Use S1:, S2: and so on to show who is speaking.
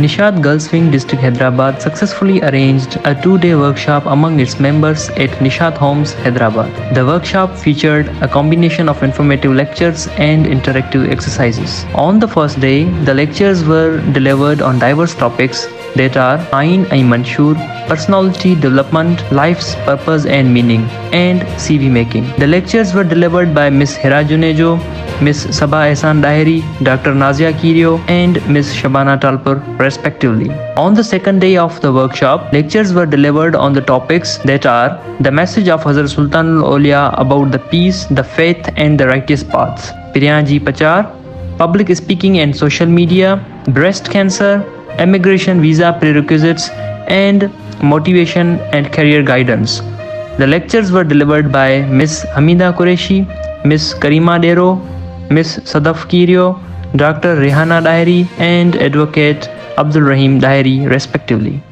S1: Nishat Girls Wing District Hyderabad successfully arranged a 2-day workshop among its members at Nishat Homes, Hyderabad. The workshop featured a combination of informative lectures and interactive exercises. On the first day, the lectures were delivered on diverse topics that are Aaen and Manshoor, personality development, life's purpose and meaning, and CV making. The lectures were delivered by Miss Hira Junejo, Miss Saba Ahsan Dahri, Dr. Nazia Keerio, and Miss Shabana Talpur, respectively. On the second day of the workshop, lectures were delivered on the topics that are the message of Hazrat Sultanul Aulia about the peace, the faith, and the righteous paths, Piryanji Pachar, public speaking and social media, breast cancer, immigration visa prerequisites, and motivation and career guidance. The lectures were delivered by Miss Hamida Qureshi, Miss Karima Dero, Miss Sadaf Keerio, Dr. Rehana Dahri, and Advocate Abdul Rahim Dahri, respectively.